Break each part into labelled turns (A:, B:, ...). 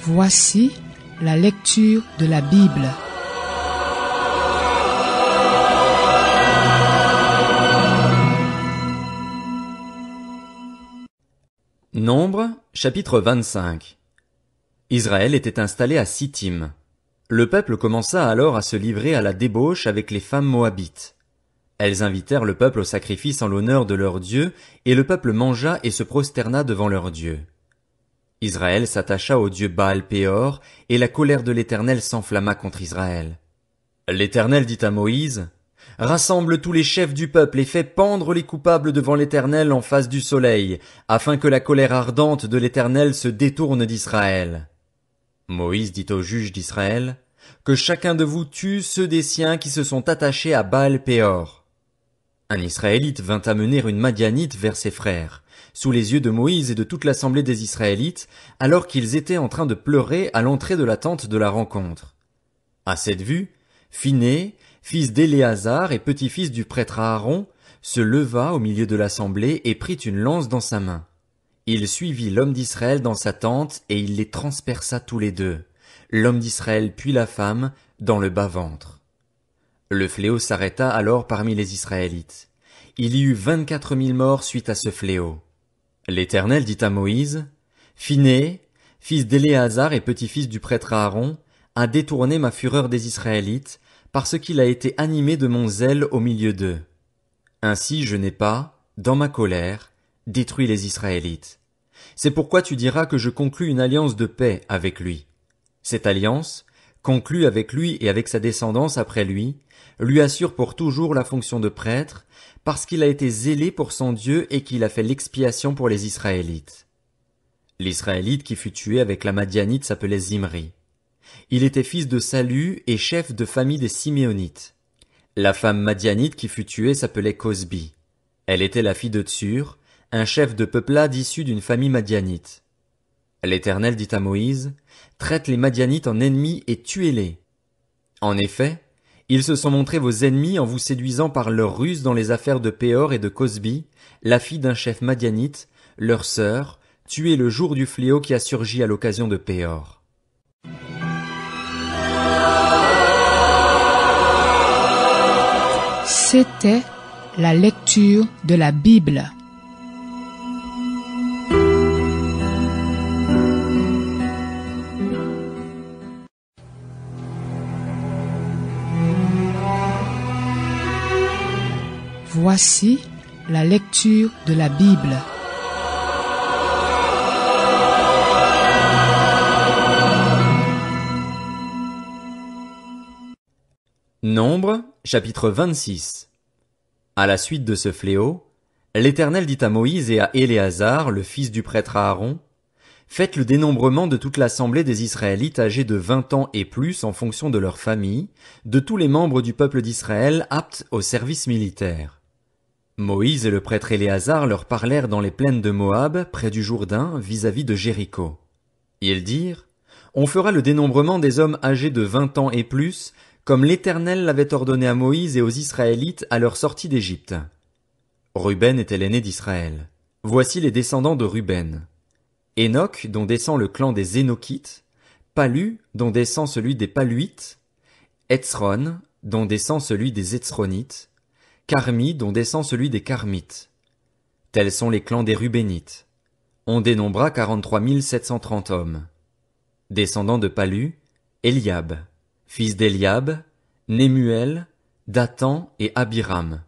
A: Voici la lecture de la Bible.
B: Nombres, chapitre 25. Israël était installé à Sittim. Le peuple commença alors à se livrer à la débauche avec les femmes moabites. Elles invitèrent le peuple au sacrifice en l'honneur de leur Dieu, et le peuple mangea et se prosterna devant leur Dieu. Israël s'attacha au Dieu Baal-Péor, et la colère de l'Éternel s'enflamma contre Israël. L'Éternel dit à Moïse, « Rassemble tous les chefs du peuple et fais pendre les coupables devant l'Éternel en face du soleil, afin que la colère ardente de l'Éternel se détourne d'Israël. » Moïse dit aux juges d'Israël, « Que chacun de vous tue ceux des siens qui se sont attachés à Baal-Péor. » Un Israélite vint amener une Madianite vers ses frères, sous les yeux de Moïse et de toute l'assemblée des Israélites, alors qu'ils étaient en train de pleurer à l'entrée de la tente de la rencontre. À cette vue, Phiné, fils d'Éléazar et petit-fils du prêtre Aaron, se leva au milieu de l'assemblée et prit une lance dans sa main. Il suivit l'homme d'Israël dans sa tente et il les transperça tous les deux, l'homme d'Israël puis la femme, dans le bas-ventre. Le fléau s'arrêta alors parmi les Israélites. Il y eut 24 000 morts suite à ce fléau. L'Éternel dit à Moïse, « Phiné, fils d'Éléazar et petit-fils du prêtre Aaron, a détourné ma fureur des Israélites, parce qu'il a été animé de mon zèle au milieu d'eux. Ainsi je n'ai pas, dans ma colère, détruit les Israélites. C'est pourquoi tu diras que je conclus une alliance de paix avec lui. Cette alliance, conclue avec lui et avec sa descendance après lui assure pour toujours la fonction de prêtre, parce qu'il a été zélé pour son Dieu et qu'il a fait l'expiation pour les Israélites. » L'Israélite qui fut tué avec la Madianite s'appelait Zimri. Il était fils de Salu et chef de famille des Siméonites. La femme Madianite qui fut tuée s'appelait Cosbi. Elle était la fille de Tsur, un chef de peuplade issu d'une famille madianite. L'Éternel dit à Moïse, « Traite les Madianites en ennemis et tuez-les. » En effet, ils se sont montrés vos ennemis en vous séduisant par leurs ruses dans les affaires de Péor et de Cosbi, la fille d'un chef madianite, leur sœur, tuée le jour du fléau qui a surgi à l'occasion de Péor.
A: C'était la lecture de la Bible. Voici la lecture de la Bible.
B: Nombres, chapitre 26. À la suite de ce fléau, l'Éternel dit à Moïse et à Éléazar, le fils du prêtre Aaron, « Faites le dénombrement de toute l'assemblée des Israélites âgés de 20 ans et plus en fonction de leur famille, de tous les membres du peuple d'Israël aptes au service militaire. » Moïse et le prêtre Éléazar leur parlèrent dans les plaines de Moab, près du Jourdain, vis-à-vis de Jéricho. Ils dirent, « On fera le dénombrement des hommes âgés de 20 ans et plus, comme l'Éternel l'avait ordonné à Moïse et aux Israélites à leur sortie d'Égypte. » Ruben était l'aîné d'Israël. Voici les descendants de Ruben. Enoch, dont descend le clan des Énochites, Palu, dont descend celui des Paluites, Hetzron, dont descend celui des Hetzronites, Carmi, dont descend celui des Carmites. Tels sont les clans des Rubénites. On dénombra 43 730 hommes. Descendants de Palu, Eliab, fils d'Eliab, Nemuel, Dathan et Abiram.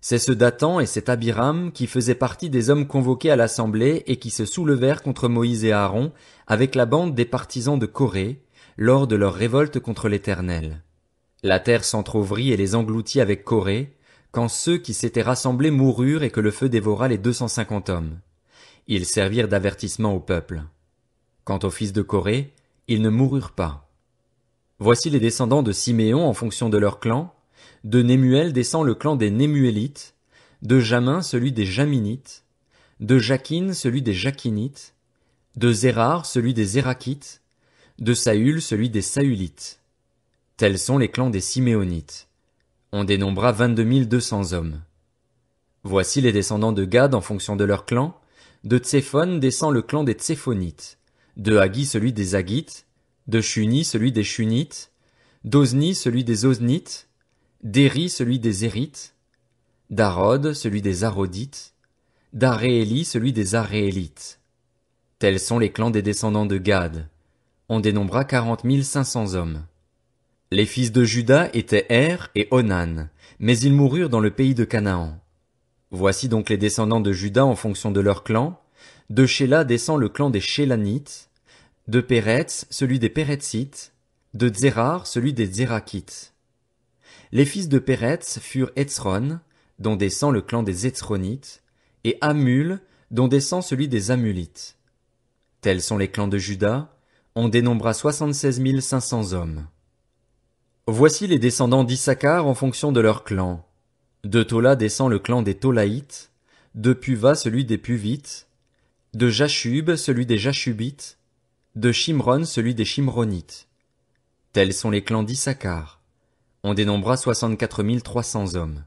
B: C'est ce Dathan et cet Abiram qui faisaient partie des hommes convoqués à l'assemblée et qui se soulevèrent contre Moïse et Aaron avec la bande des partisans de Corée lors de leur révolte contre l'Éternel. La terre s'entr'ouvrit et les engloutit avec Corée, quand ceux qui s'étaient rassemblés moururent et que le feu dévora les 250 hommes. Ils servirent d'avertissement au peuple. Quant aux fils de Corée, ils ne moururent pas. Voici les descendants de Siméon en fonction de leur clan. De Nemuel descend le clan des Nemuélites, de Jamin celui des Jaminites, de Jakin celui des Jakinites, de Zérar celui des Zérakites, de Saül celui des Saülites. Tels sont les clans des Siméonites. On dénombra 22 200 hommes. Voici les descendants de Gad en fonction de leur clan. De Tséphon descend le clan des Tséphonites. de Haggi celui des Haggites, de Shuni celui des Shunites, d'Ozni celui des Oznites, d'Éri celui des Érites, d'Arod celui des Arodites, d'Arééli celui des Aréélites. Tels sont les clans des descendants de Gad. On dénombra 40 500 hommes. Les fils de Juda étaient Er et Onan, mais ils moururent dans le pays de Canaan. Voici donc les descendants de Juda en fonction de leurs clans. De Shéla descend le clan des Shélanites, de Péretz celui des Péretzites, de Zérar celui des Zérakites. Les fils de Péretz furent Hétzron, dont descend le clan des Hétzronites, et Hamul, dont descend celui des Hamulites. Tels sont les clans de Juda, on dénombra 76 500 hommes. Voici les descendants d'Issachar en fonction de leurs clans. De Tola descend le clan des Tolaïtes, de Puva celui des Puvites, de Jashub celui des Jashubites, de Shimron celui des Shimronites. Tels sont les clans d'Issachar. On dénombra 64 300 hommes.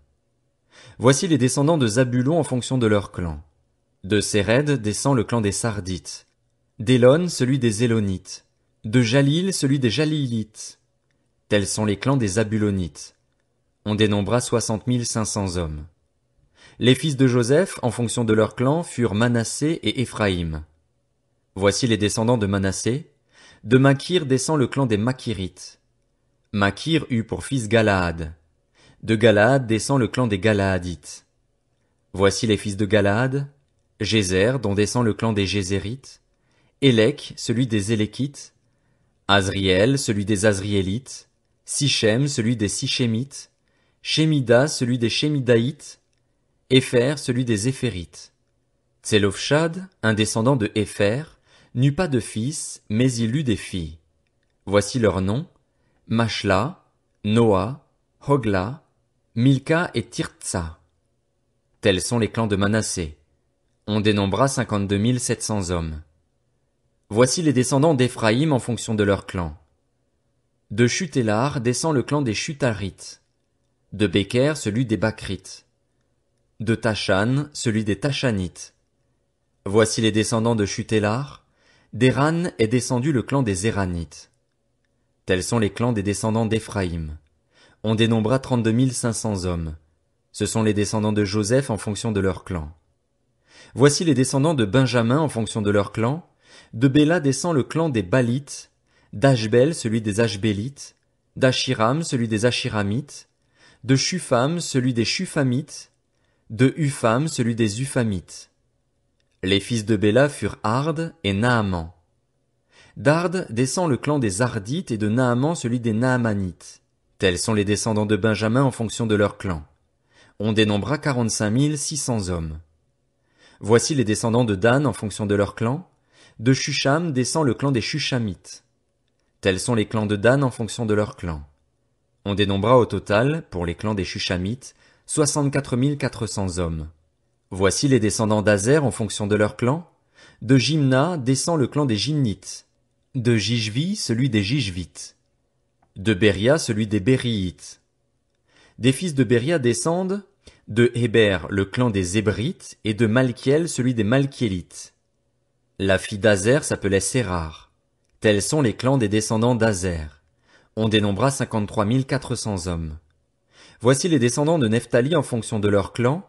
B: Voici les descendants de Zabulon en fonction de leurs clans. De Séred descend le clan des Sardites, d'Élon celui des Élonites, de Jalil celui des Jalilites. Tels sont les clans des Zabulonites. On dénombra 60 500 hommes. Les fils de Joseph, en fonction de leurs clans, furent Manassé et Éphraïm. Voici les descendants de Manassé. De Makir descend le clan des Makirites. Makir eut pour fils Galaad. De Galaad descend le clan des Galaadites. Voici les fils de Galaad. Jézer, dont descend le clan des Jézérites. Élec, celui des Élékites. Azriel, celui des Azriélites. Sichem, celui des Sichémites. Shemida, celui des Shemidaïtes. Épher, celui des Éphérites. Tselofshad, un descendant de Épher, n'eut pas de fils, mais il eut des filles. Voici leurs noms: Machla, Noa, Hogla, Milka et Tirtsa. Tels sont les clans de Manassé. On dénombra 52 700 hommes. Voici les descendants d'Éphraïm en fonction de leurs clans. De Chutélar descend le clan des Chutarites. De Béker celui des Bakrites. De Tachan celui des Tachanites. Voici les descendants de Chutélar. d'Héran est descendu le clan des Héranites. Tels sont les clans des descendants d'Éphraïm. On dénombra 32 500 hommes. Ce sont les descendants de Joseph en fonction de leur clan. Voici les descendants de Benjamin en fonction de leur clan. De Béla descend le clan des Balites, d'Ashbel celui des Ashbélites, d'Ashiram celui des Ashiramites, de Shupham celui des Shuphamites, de Upham celui des Uphamites. Les fils de Béla furent Ard et Naaman. d'Ard descend le clan des Ardites et de Naaman celui des Naamanites. Tels sont les descendants de Benjamin en fonction de leur clan. On dénombra 45 600 hommes. Voici les descendants de Dan en fonction de leur clan. De Shusham descend le clan des Shushamites. Tels sont les clans de Dan en fonction de leur clan. On dénombra au total, pour les clans des Shushamites, 64 400 hommes. Voici les descendants d'Azer en fonction de leur clan. De Jimna descend le clan des Jimnites. De Jishvi celui des Jishvites. De Béria celui des Bériites. Des fils de Béria descendent de Héber le clan des Hébrites et de Malkiel celui des Malkiélites. La fille d'Azer s'appelait Sérar. Tels sont les clans des descendants d'Azer. On dénombra 53 400 hommes. Voici les descendants de Nephtali en fonction de leur clan.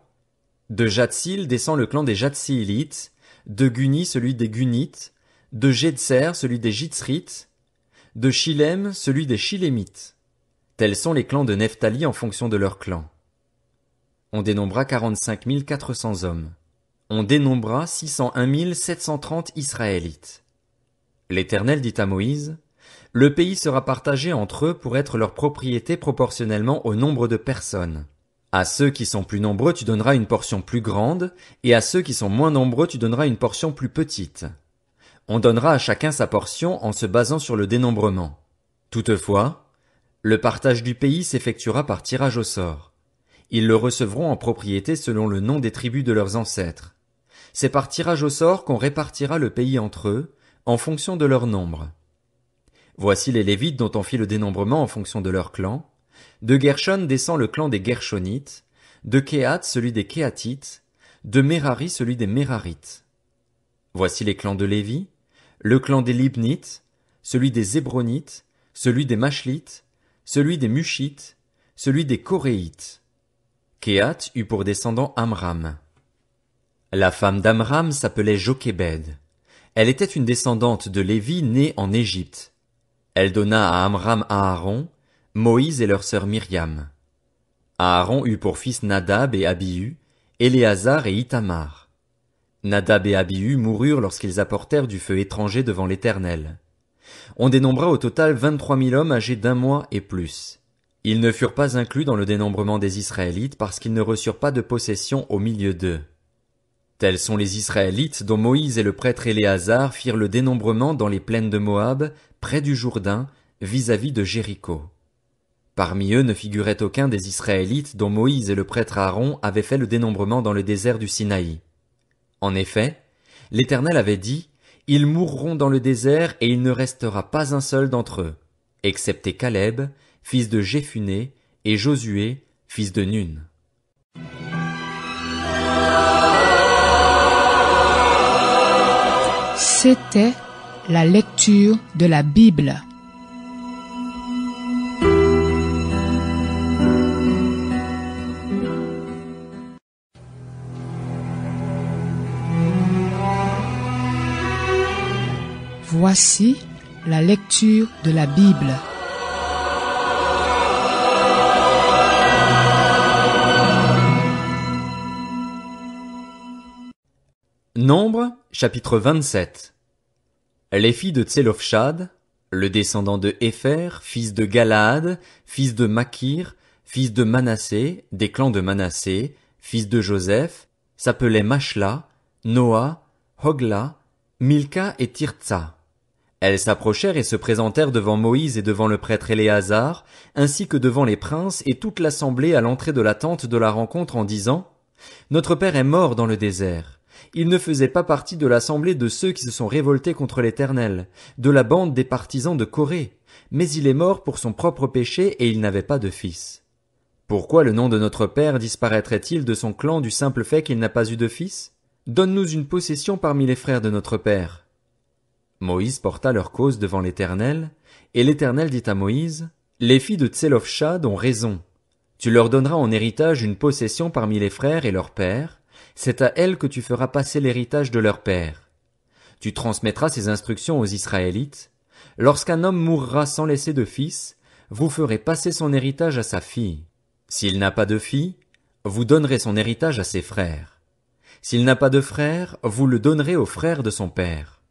B: De Jatsil descend le clan des Jatsilites, de Guni celui des Gunites, de Jétser celui des Jitzrites, de Shilem celui des Shilémites. Tels sont les clans de Nephtali en fonction de leur clan. On dénombra 45 400 hommes. On dénombra 601 730 Israélites. L'Éternel dit à Moïse: le pays sera partagé entre eux pour être leur propriété proportionnellement au nombre de personnes. À ceux qui sont plus nombreux tu donneras une portion plus grande, et à ceux qui sont moins nombreux tu donneras une portion plus petite. On donnera à chacun sa portion en se basant sur le dénombrement. Toutefois, le partage du pays s'effectuera par tirage au sort. Ils le recevront en propriété selon le nom des tribus de leurs ancêtres. C'est par tirage au sort qu'on répartira le pays entre eux, en fonction de leur nombre. Voici les Lévites dont on fit le dénombrement en fonction de leur clan. De Gershon descend le clan des Gershonites, de Kehat celui des Kéhatites, de Merari celui des Mérarites. Voici les clans de Lévi. le clan des Libnites, celui des Hébronites, celui des Machlites, celui des Mushites, celui des Coréites. Kehat eut pour descendant Amram. La femme d'Amram s'appelait Jochébed. Elle était une descendante de Lévi née en Égypte. Elle donna à Amram Aaron, Moïse et leur sœur Myriam. Aaron eut pour fils Nadab et Abihu, Éléazar et Ithamar. Nadab et Abihu moururent lorsqu'ils apportèrent du feu étranger devant l'Éternel. On dénombra au total 23 000 hommes âgés d'1 mois et plus. Ils ne furent pas inclus dans le dénombrement des Israélites parce qu'ils ne reçurent pas de possession au milieu d'eux. Tels sont les Israélites dont Moïse et le prêtre Éléazar firent le dénombrement dans les plaines de Moab, près du Jourdain, vis-à-vis de Jéricho. Parmi eux ne figurait aucun des Israélites dont Moïse et le prêtre Aaron avaient fait le dénombrement dans le désert du Sinaï. En effet, l'Éternel avait dit, « Ils mourront dans le désert et il ne restera pas un seul d'entre eux, excepté Caleb, fils de Jéphuné, et Josué, fils de Nun. »
A: C'était la lecture de la Bible. Voici la lecture de la Bible.
B: Nombre, chapitre 27. Les filles de Tselophshad, le descendant de Hépher, fils de Galaad, fils de Makir, fils de Manassé, des clans de Manassé, fils de Joseph, s'appelaient Machla, Noa, Hogla, Milka et Tirtsa. Elles s'approchèrent et se présentèrent devant Moïse et devant le prêtre Éléazar, ainsi que devant les princes et toute l'assemblée à l'entrée de la tente de la rencontre en disant, « Notre père est mort dans le désert. Il ne faisait pas partie de l'assemblée de ceux qui se sont révoltés contre l'Éternel, de la bande des partisans de Corée, mais il est mort pour son propre péché et il n'avait pas de fils. Pourquoi le nom de notre père disparaîtrait-il de son clan du simple fait qu'il n'a pas eu de fils? Donne-nous une possession parmi les frères de notre père. » Moïse porta leur cause devant l'Éternel, et l'Éternel dit à Moïse, « Les filles de Tselophshad ont raison. Tu leur donneras en héritage une possession parmi les frères et leur père, c'est à elles que tu feras passer l'héritage de leur père. Tu transmettras ces instructions aux Israélites. Lorsqu'un homme mourra sans laisser de fils, vous ferez passer son héritage à sa fille. S'il n'a pas de fille, vous donnerez son héritage à ses frères. S'il n'a pas de frère, vous le donnerez aux frères de son père.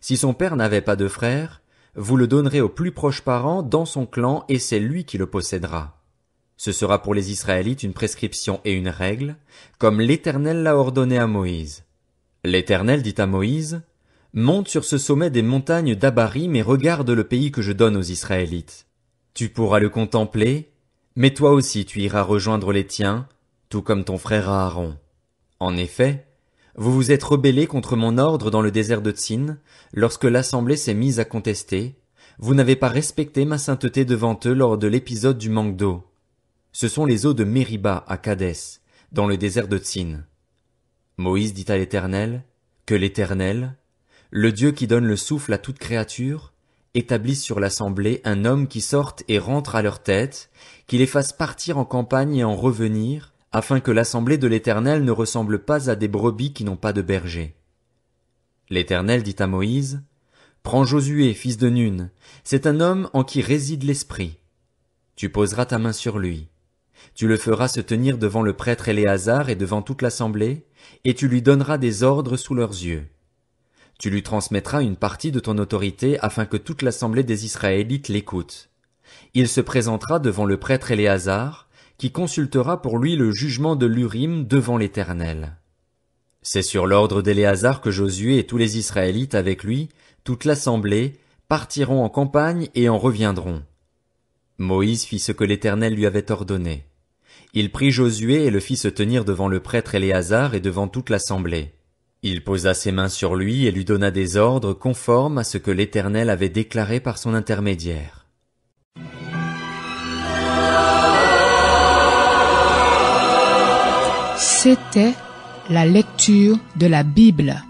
B: Si son père n'avait pas de frère, vous le donnerez au plus proche parent dans son clan et c'est lui qui le possédera. Ce sera pour les Israélites une prescription et une règle, comme l'Éternel l'a ordonné à Moïse. L'Éternel dit à Moïse, « Monte sur ce sommet des montagnes d'Abarim et regarde le pays que je donne aux Israélites. Tu pourras le contempler, mais toi aussi tu iras rejoindre les tiens, tout comme ton frère Aaron. En effet, vous vous êtes rebellés contre mon ordre dans le désert de Tsin, lorsque l'assemblée s'est mise à contester. Vous n'avez pas respecté ma sainteté devant eux lors de l'épisode du manque d'eau. Ce sont les eaux de Mériba à Kadès, dans le désert de Tsin. » Moïse dit à l'Éternel, « Que l'Éternel, le Dieu qui donne le souffle à toute créature, établisse sur l'assemblée un homme qui sorte et rentre à leur tête, qui les fasse partir en campagne et en revenir, afin que l'assemblée de l'Éternel ne ressemble pas à des brebis qui n'ont pas de berger. » L'Éternel dit à Moïse, « Prends Josué, fils de Nun, c'est un homme en qui réside l'Esprit. Tu poseras ta main sur lui. Tu le feras se tenir devant le prêtre Éléazar et devant toute l'assemblée, et tu lui donneras des ordres sous leurs yeux. Tu lui transmettras une partie de ton autorité afin que toute l'assemblée des Israélites l'écoute. Il se présentera devant le prêtre Éléazar, qui consultera pour lui le jugement de l'Urim devant l'Éternel. C'est sur l'ordre d'Éléazar que Josué et tous les Israélites avec lui, toute l'assemblée, partiront en campagne et en reviendront. Moïse fit ce que l'Éternel lui avait ordonné. Il prit Josué et le fit se tenir devant le prêtre Éléazar et devant toute l'assemblée. Il posa ses mains sur lui et lui donna des ordres conformes à ce que l'Éternel avait déclaré par son intermédiaire.
A: C'était la lecture de la Bible.